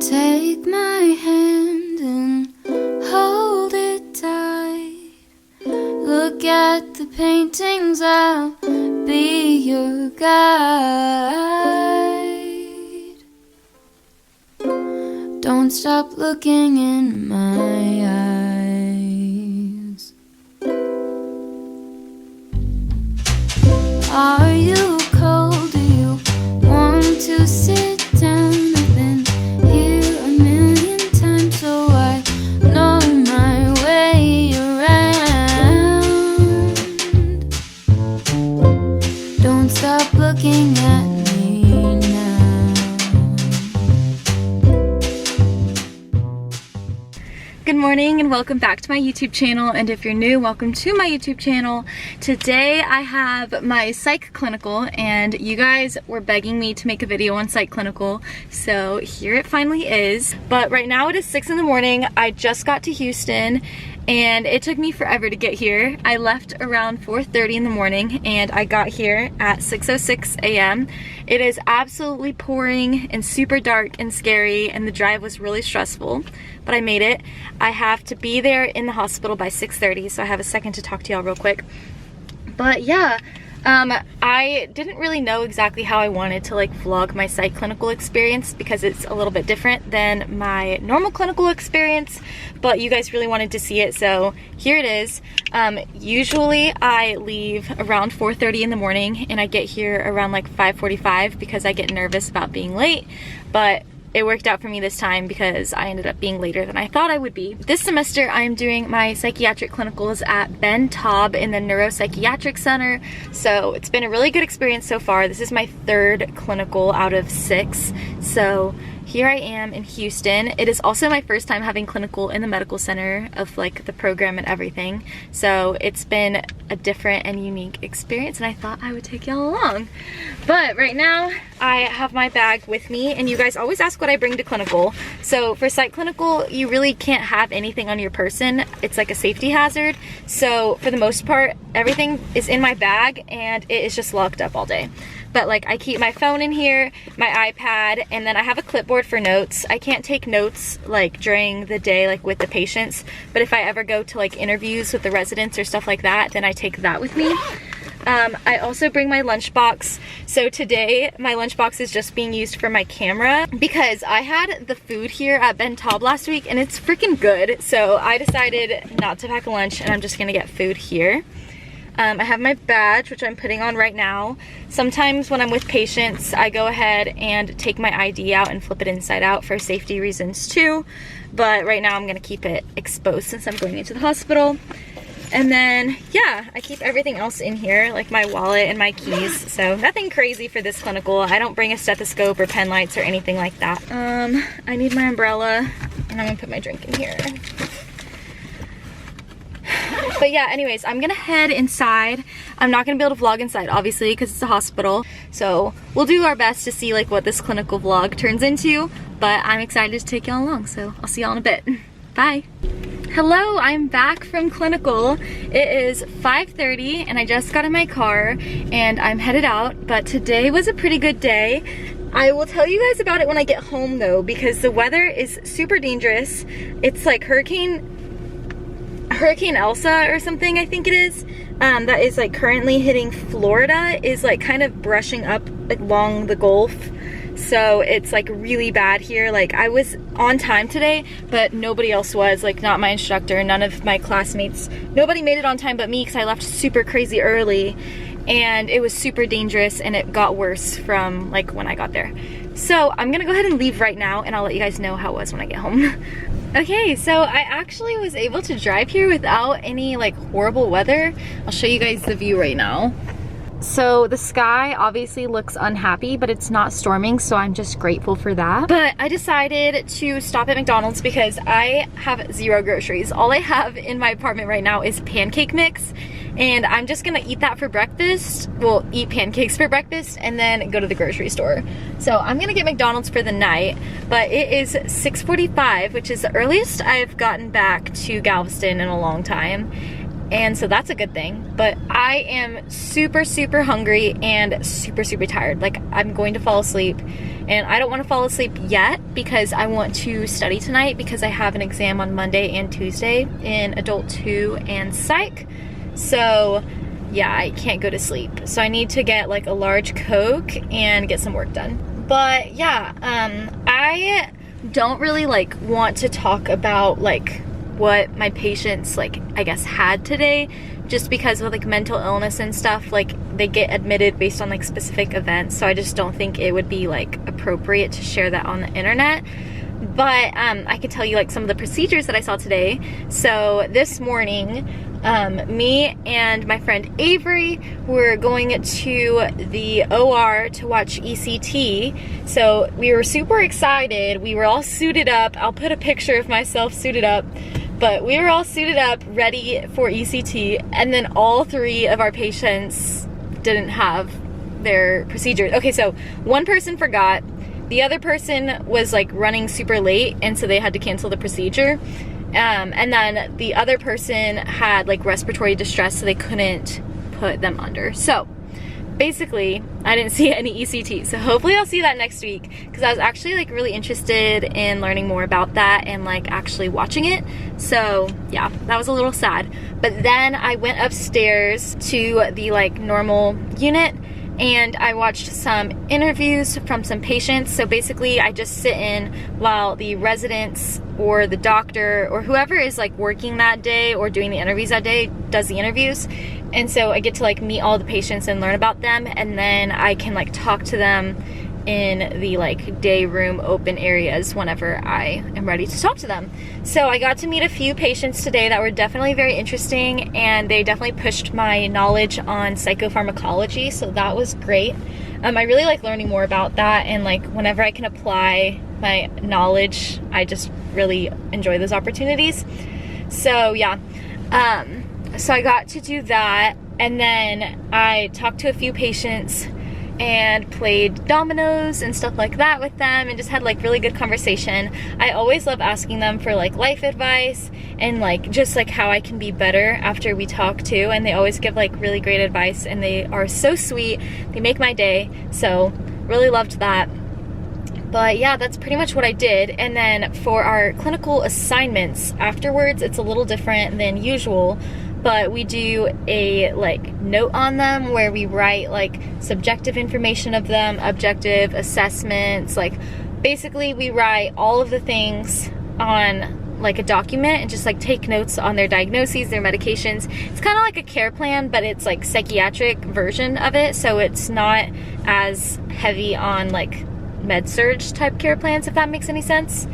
Take my hand and hold it tight. Look at the paintings, I'll be your guide. Don't stop looking in my eyes. Are you cold? Do you want to sit down? I've been here a million times, so I know my way around. Don't stop looking at me now. Good morning and welcome back to my YouTube channel, and if you're new, welcome to my YouTube channel. Today I have my psych clinical, and you guys were begging me to make a video on psych clinical, so here it finally is. But right now it is 6 in the morning. I just got to Houston and it took me forever to get here. I left around 4:30 in the morning and I got here at 6:06 a.m. It is absolutely pouring and super dark and scary, and the drive was really stressful, but I made it. I have to be there in the hospital by 6:30, so I have a second to talk to y'all real quick. But yeah, I didn't really know exactly how I wanted to like vlog my psych clinical experience because it's a little bit different than my normal clinical experience, but you guys really wanted to see it, so here it is. Usually I leave around 4:30 in the morning and I get here around like 5:45 because I get nervous about being late, but it worked out for me this time because I ended up being later than I thought I would be. This semester I am doing my psychiatric clinicals at Ben Taub in the Neuropsychiatric Center, so it's been a really good experience so far. This is my 3rd clinical out of 6, so here I am in Houston. It is also my first time having clinical in the medical center of like the program and everything, so it's been a different and unique experience, and I thought I would take y'all along. But right now I have my bag with me, and you guys always ask what I bring to clinical. So for psych clinical, you really can't have anything on your person. It's like a safety hazard, so for the most part everything is in my bag and it is just locked up all day. But like I keep my phone in here, my iPad, and then I have a clipboard for notes. I can't take notes like during the day like with the patients, but if I ever go to like interviews with the residents or stuff like that, then I take that with me. I also bring my lunchbox. So today my lunchbox is just being used for my camera because I had the food here at Ben Taub last week and it's freaking good. So I decided not to pack a lunch and I'm just gonna get food here. I have my badge, which I'm putting on right now. Sometimes when I'm with patients, I go ahead and take my ID out and flip it inside out for safety reasons too. But right now I'm gonna keep it exposed since I'm going into the hospital. And then, yeah, I keep everything else in here, like my wallet and my keys. So nothing crazy for this clinical. I don't bring a stethoscope or pen lights or anything like that. I need my umbrella, and I'm gonna put my drink in here. But yeah, anyways, I'm gonna head inside. I'm not gonna be able to vlog inside, obviously, because it's a hospital. So we'll do our best to see like what this clinical vlog turns into, but I'm excited to take y'all along, so I'll see y'all in a bit. Bye. Hello, I'm back from clinical. It is 5:30 and I just got in my car and I'm headed out, but today was a pretty good day. I will tell you guys about it when I get home though, because the weather is super dangerous. It's like Hurricane Elsa or something, I think it is, that is like currently hitting Florida, is like kind of brushing up along the Gulf. So it's like really bad here. Like I was on time today, but nobody else was, like not my instructor, none of my classmates, nobody made it on time but me because I left super crazy early, and it was super dangerous and it got worse from like when I got there. So I'm gonna go ahead and leave right now and I'll let you guys know how it was when I get home. Okay, so I actually was able to drive here without any like horrible weather. I'll show you guys the view right now. So the sky obviously looks unhappy, but it's not storming, so I'm just grateful for that. But I decided to stop at McDonald's because I have 0 groceries. All I have in my apartment right now is pancake mix, and I'm just gonna eat that for breakfast. Well, eat pancakes for breakfast and then go to the grocery store. So I'm gonna get McDonald's for the night, but it is 6:45, which is the earliest I've gotten back to Galveston in a long time. and so that's a good thing. But I am super, super hungry and super, super tired. Like, I'm going to fall asleep, and I don't want to fall asleep yet because I want to study tonight because I have an exam on Monday and Tuesday in Adult 2 and Psych. So yeah, I can't go to sleep. So I need to get like a large Coke and get some work done. But yeah, I don't really like want to talk about like what my patients like I guess had today, just because of like mental illness and stuff. Like, they get admitted based on like specific events, so I just don't think it would be like appropriate to share that on the internet. But I could tell you like some of the procedures that I saw today. So this morning, me and my friend Avery were going to the OR to watch ECT. So we were super excited. We were all suited up. I'll put a picture of myself suited up. But we were all suited up, ready for ECT, and then all 3 of our patients didn't have their procedures. Okay, so one person forgot. The other person was like running super late, and so they had to cancel the procedure. And then the other person had like respiratory distress, so they couldn't put them under. So basically, I didn't see any ECT. So hopefully I'll see that next week, because I was actually like really interested in learning more about that and like actually watching it. So yeah, that was a little sad. But then I went upstairs to the like normal unit, and I watched some interviews from some patients. So basically I just sit in while the residents or the doctor or whoever is like working that day or doing the interviews that day does the interviews. And so I get to like meet all the patients and learn about them, and then I can like talk to them in the like day room open areas whenever I am ready to talk to them. So I got to meet a few patients today that were definitely very interesting, and they definitely pushed my knowledge on psychopharmacology, so that was great. I really like learning more about that, and like whenever I can apply my knowledge, I just really enjoy those opportunities. So yeah, so I got to do that, and then I talked to a few patients and played dominoes and stuff like that with them, and just had like really good conversation. I always love asking them for like life advice and like just like how I can be better after we talk too, and they always give like really great advice, and they are so sweet. They make my day, so really loved that. But yeah, that's pretty much what I did. And then for our clinical assignments afterwards, it's a little different than usual, but we do a like note on them where we write like subjective information of them, objective assessments, like basically we write all of the things on like a document and just like take notes on their diagnoses, their medications. It's kind of like a care plan, but it's like psychiatric version of it, so it's not as heavy on like med surge type care plans, if that makes any sense.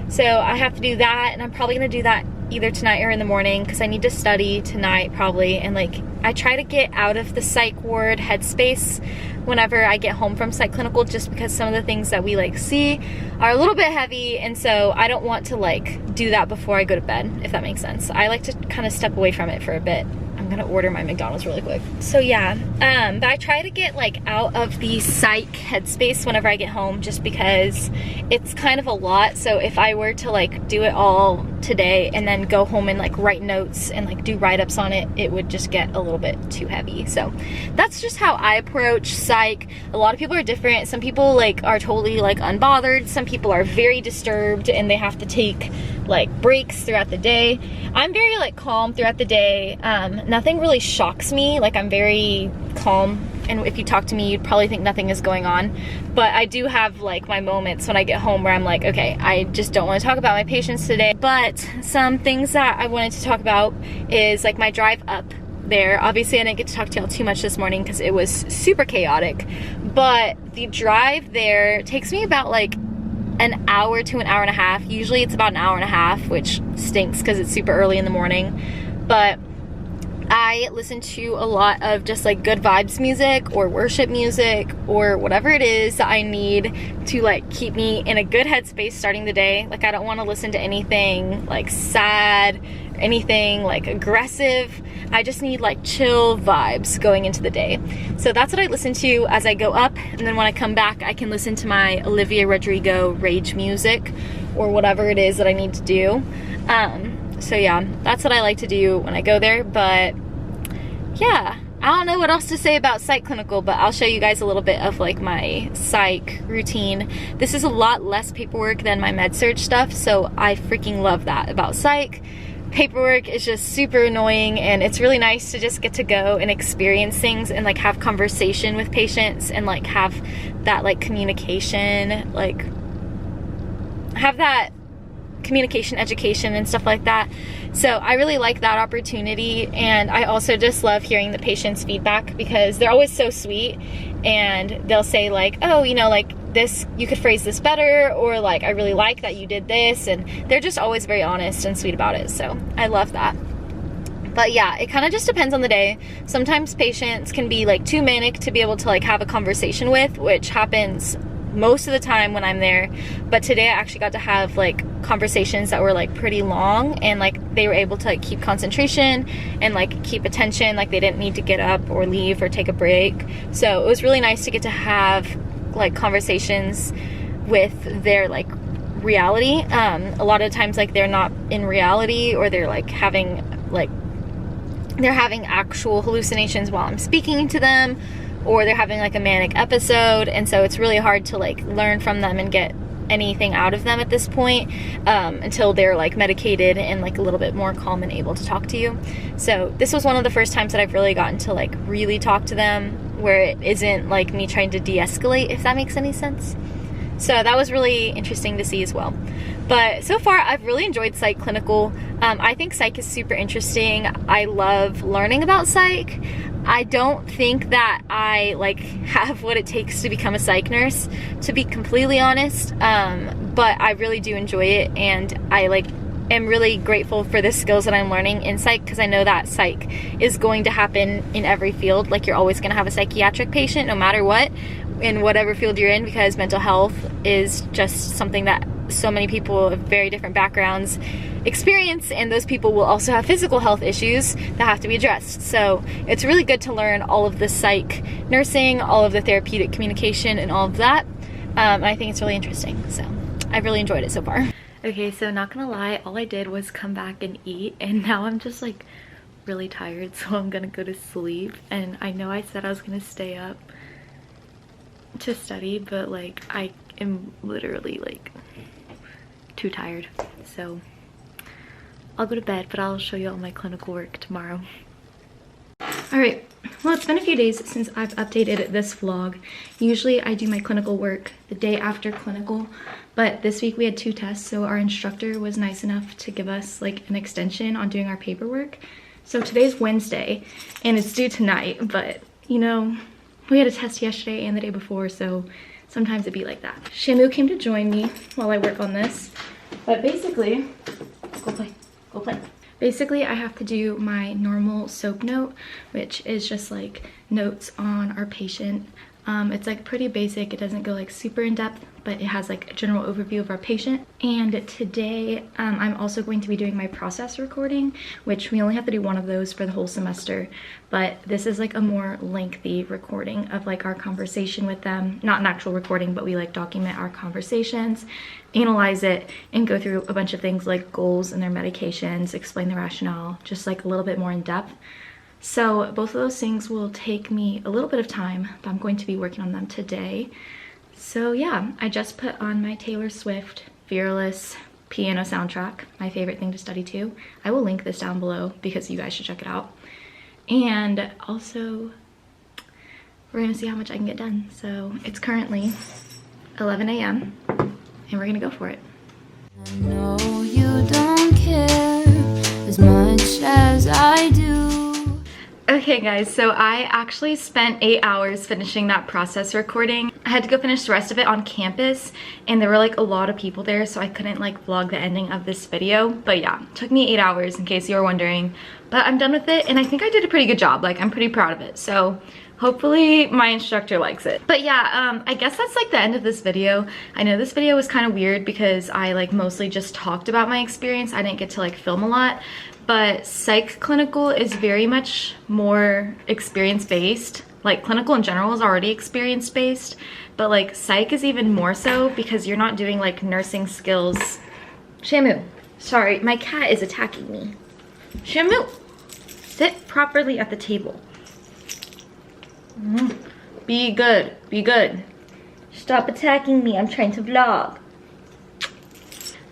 So I have to do that, and I'm probably gonna do that either tonight or in the morning, because I need to study tonight probably. And like I try to get out of the psych ward headspace whenever I get home from psych clinical, just because some of the things that we like see are a little bit heavy, and so I don't want to like do that before I go to bed, if that makes sense. I like to kind of step away from it for a bit. I'm gonna order my McDonald's really quick. So yeah, but I try to get like out of the psych headspace whenever I get home, just because it's kind of a lot. So if I were to like do it all today and then go home and like write notes and like do write-ups on it, it would just get a little bit too heavy. So that's just how I approach psych. A lot of people are different. Some people like are totally like unbothered. Some people are very disturbed and they have to take like breaks throughout the day. I'm very like calm throughout the day. Nothing really shocks me. Like I'm very calm, and if you talk to me you'd probably think nothing is going on. But I do have like my moments when I get home where I'm like, okay, I just don't want to talk about my patients today. But some things that I wanted to talk about is like my drive up there. Obviously I didn't get to talk to y'all too much this morning because it was super chaotic, but the drive there takes me about like an hour to an hour and a half. Usually it's about an hour and a half, which stinks because it's super early in the morning. But I listen to a lot of just like good vibes music or worship music or whatever it is that I need to like keep me in a good headspace starting the day. Like I don't want to listen to anything like sad, anything like aggressive. I just need like chill vibes going into the day. So that's what I listen to as I go up, and then when I come back I can listen to my Olivia Rodrigo rage music or whatever it is that I need to do. So yeah, that's what I like to do when I go there. But yeah, I don't know what else to say about psych clinical, but I'll show you guys a little bit of like my psych routine. This is a lot less paperwork than my med surg stuff, so I freaking love that about psych. Paperwork is just super annoying, and it's really nice to just get to go and experience things and like have conversation with patients and like have that like communication, like have that communication education and stuff like that. So I really like that opportunity, and I also just love hearing the patients' feedback because they're always so sweet, and they'll say like, oh, you know, like this, you could phrase this better, or like I really like that you did this, and they're just always very honest and sweet about it. So I love that. But yeah, it kind of just depends on the day. Sometimes patients can be like too manic to be able to like have a conversation with, which happens most of the time when I'm there. But today I actually got to have like conversations that were like pretty long, and like they were able to like keep concentration and like keep attention, like they didn't need to get up or leave or take a break. So it was really nice to get to have like conversations with their like reality. A lot of times like they're not in reality, or they're like having actual hallucinations while I'm speaking to them, or they're having like a manic episode, and so it's really hard to like learn from them and get anything out of them at this point until they're like medicated and like a little bit more calm and able to talk to you. So this was one of the first times that I've really gotten to like really talk to them, where it isn't like me trying to de-escalate, if that makes any sense. So that was really interesting to see as well. But so far I've really enjoyed psych clinical. I think psych is super interesting. I love learning about psych. I don't think that I like have what it takes to become a psych nurse, to be completely honest, but I really do enjoy it, and I like am really grateful for the skills that I'm learning in psych, because I know that psych is going to happen in every field. Like you're always going to have a psychiatric patient no matter what, in whatever field you're in, because mental health is just something that so many people of very different backgrounds experience, and those people will also have physical health issues that have to be addressed. So it's really good to learn all of the psych nursing, all of the therapeutic communication, and all of that. And I think it's really interesting, so I've really enjoyed it so far. Okay, so not gonna lie, all I did was come back and eat, and now I'm just like really tired, so I'm gonna go to sleep. And I know I said I was gonna stay up to study, but like I am literally like too tired, so I'll go to bed, but I'll show you all my clinical work tomorrow. Alright, well, it's been a few days since I've updated this vlog. Usually I do my clinical work the day after clinical, but this week we had 2 tests, so our instructor was nice enough to give us like an extension on doing our paperwork. So today's Wednesday and it's due tonight, but you know, we had a test yesterday and the day before, so sometimes it'd be like that. Shamu came to join me while I work on this, but basically, go play. Basically, I have to do my normal SOAP note, which is just like notes on our patient. It's like pretty basic. It doesn't go like super in depth, but it has like a general overview of our patient. And today I'm also going to be doing my process recording, which we only have to do 1 of those for the whole semester, but this is like a more lengthy recording of like our conversation with them. Not an actual recording, but we like document our conversations, analyze it, and go through a bunch of things like goals and their medications, explain the rationale, just like a little bit more in depth. So both of those things will take me a little bit of time, but I'm going to be working on them today. So yeah, I just put on my Taylor Swift Fearless piano soundtrack, my favorite thing to study to. I will link this down below because you guys should check it out. And also, we're gonna see how much I can get done. So it's currently 11 a.m. and we're gonna go for it. I know you don't care as much as I do. Okay guys, so I actually spent 8 hours finishing that process recording. I had to go finish the rest of it on campus, and there were like a lot of people there, so I couldn't like vlog the ending of this video. But yeah, it took me 8 hours in case you were wondering, but I'm done with it, and I think I did a pretty good job. Like, I'm pretty proud of it, so hopefully my instructor likes it. But yeah, I guess that's like the end of this video. I know this video was kind of weird because I like mostly just talked about my experience. I didn't get to like film a lot, but psych clinical is very much more experience-based. Like, clinical in general is already experience-based, but like psych is even more so because you're not doing like nursing skills. Shamu, Sorry, my cat is attacking me. Shamu, sit properly at the table. Be good, be good. Stop attacking me, I'm trying to vlog.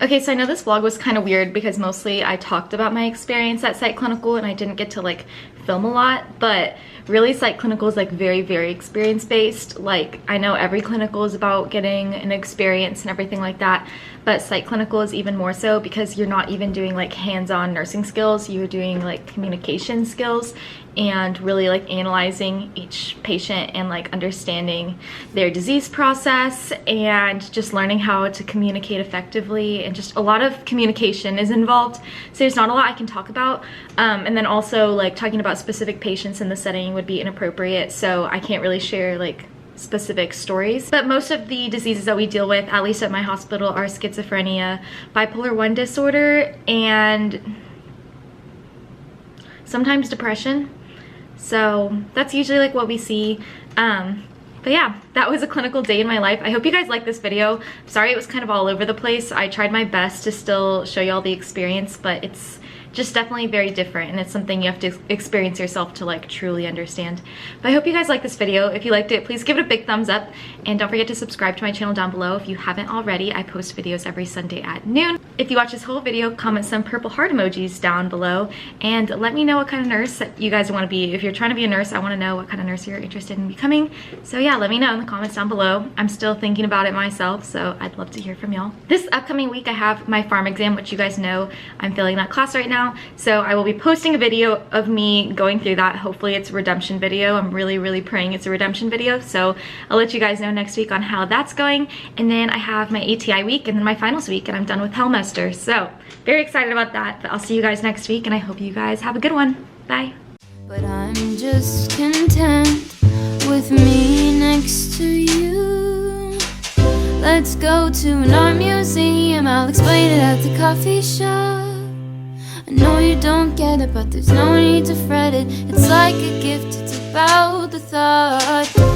Okay, so I know this vlog was kind of weird because mostly I talked about my experience at Psych Clinical and I didn't get to like film a lot, but really Psych Clinical is like very, very experience based. Like I know every clinical is about getting an experience and everything like that, but Psych Clinical is even more so because you're not even doing like hands-on nursing skills, you're doing like communication skills and really like analyzing each patient and like understanding their disease process and just learning how to communicate effectively, and just a lot of communication is involved, so there's not a lot I can talk about, and then also like talking about specific patients in the setting would be inappropriate, so I can't really share like specific stories. But most of the diseases that we deal with, at least at my hospital, are schizophrenia, bipolar 1 disorder, and sometimes depression. So that's usually like what we see. But yeah, that was a clinical day in my life. I hope you guys like this video. Sorry it was kind of all over the place. I tried my best to still show you all the experience, but it's just definitely very different, and it's something you have to experience yourself to like truly understand. But I hope you guys like this video. If you liked it, please give it a big thumbs up, and don't forget to subscribe to my channel down below if you haven't already. I post videos every Sunday at noon. If you watch this whole video, comment some purple heart emojis down below and let me know what kind of nurse that you guys want to be. If you're trying to be a nurse, I want to know what kind of nurse you're interested in becoming. So yeah, let me know in the comments down below. I'm still thinking about it myself, so I'd love to hear from y'all. This upcoming week I have my pharm exam, which you guys know I'm failing that class right now. So I will be posting a video of me going through that. Hopefully it's a redemption video. I'm really, really praying it's a redemption video. So I'll let you guys know next week on how that's going. And then I have my ATI week and then my finals week, and I'm done with Hellmester. So very excited about that. But I'll see you guys next week, and I hope you guys have a good one. Bye. But I'm just content with me next to you. Let's go to an art museum, I'll explain it at the coffee shop. I know you don't get it, but there's no need to fret it. It's like a gift, it's about the thought.